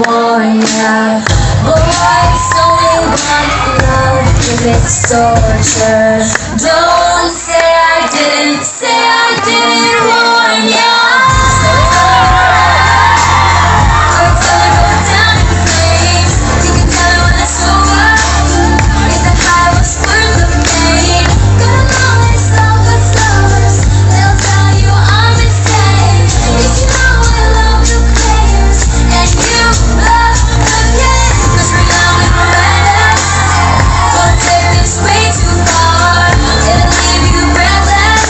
warn ya. Boys only want love if it's torture. Don't say I didn't warn ya. We're gonna go down in flames. You can tell it when it's over. If the high was worth the pain. Gonna know it's lovers, lovers. They'll tell you I'm insane. Cause you know I love the players and you love the game. Cause we're young and we're reckless. Won't take this way too far. It'll leave you breathless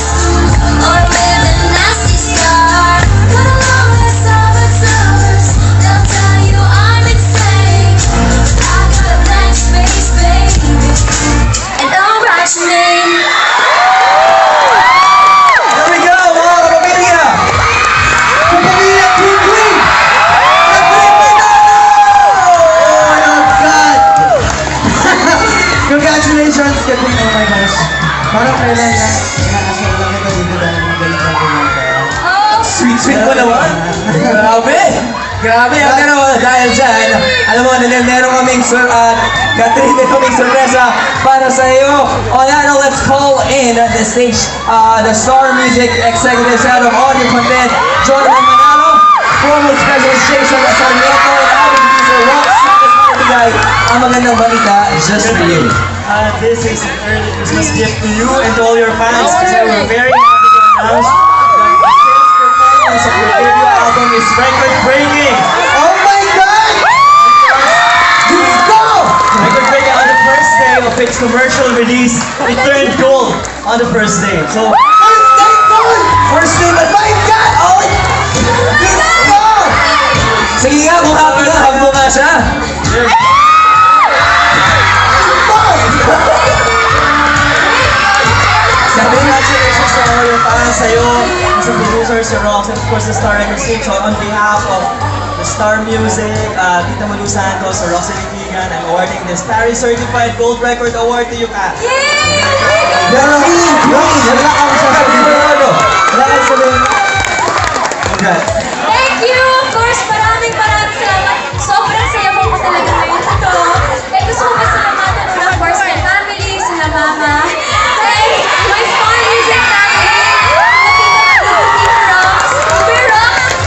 or with a nasty scar. Gonna know it's lovers, lovers. They'll tell you I'm insane. I got a blank space, baby, and I'll write your name. There we go, mga kapamilya! Kapamilya Team Queen! Oh my God! Congratulations, Queen! Oh my gosh! Parang kailan na nakakasal lang ito dito dahil magaling na kumanta. Sweet mo naman. Grabe. Grabe. Pero dahil dyan, alam mo, meron kaming Catherine, meron kaming sorpresa para sa iyo. On that note, let's call in at the stage the Star Music Executive Head of Audio Content, Jonathan Manalo, Promote President Jason Sarmiento, and our producer Rox. Bigay ang magandang balita just for you. This is an early Christmas gift to you and to all your fans because we're very happy to announce that the sales performance of your debut album is record-breaking. Oh my God! Let's go! Record-breaking on the first day of its commercial release. It turned gold on the first day. So, First day, but my God! Oh, let's go! Sige nga, kung happy ka, hug mo nga siya. congratulations to all your fans, sa'yo, sa producer, si Rox, and of course the Star Records team. So on behalf of the Star Music, Tita Malu Santos, Sir Roxy Litigan, I'm awarding this Paris Certified Gold Record Award to you, Kat. Pero, wala kang sasabihin. Wala kang sasabihin. Congrats. Thank you! Of course, maraming salamat. Sobrang saya ko talaga ngayon ito. Eh, gusto ko pasalamatan ng of course my family, sila mama. Hey, my Star Music family.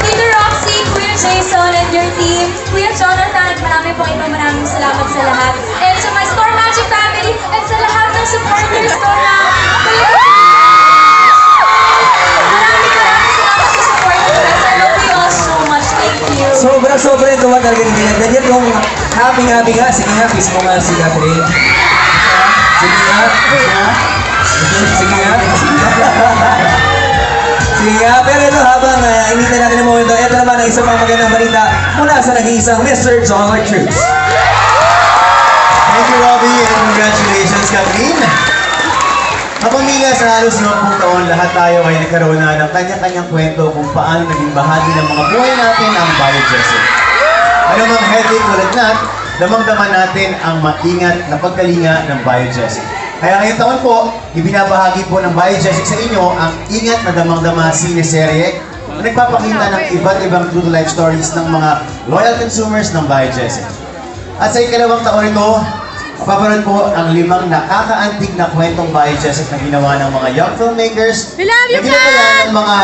Tita Roxy, Kuya Jason, and your team. Kuya Jonathan, maraming salamat sa lahat. And to my Star Magic family, and sa lahat ng supporters ko na maraming salamat sa support ko. I love you all so much. Thank you. Sobra yung tuwa talaga nila. Ganyan yung happy nga. Sige nga, kiss mo nga si Catherine. Sige nga. Sige nga, pero ito habang initin natin ang momento, ito naman ang isang mga magandang balita mula sa nag-iisang Mr. John Cruz. Thank you, Robbie, and congratulations, Catherine. Kapamilya, sa halos 10 taon, lahat tayo ay nagkaroon na ng kanya-kanyang kwento kung paano naging bahagi ng mga buhay natin ang Biojesset. Ano mang headache ulit damang-daman natin ang maingat na pagkalinga ng Biojesset. Kaya ngayong taon po, ibinabahagi po ng Biojesset sa inyo ang ingat na damang-dama sineserye na nagpapakita ng iba't ibang true life stories ng mga loyal consumers ng Biojesset. At sa ikalawang taon ito, mapapanood po ang 5 nakakaantig na kwentong Biojesset na ginawa ng mga young filmmakers na ginawa ng mga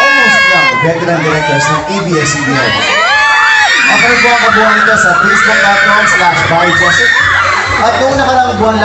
almost young veteran directors ng ABS-CBN. Mapanood po ang kabuuan ito sa facebook.com/Biojesset at noong nakaraang buwan lang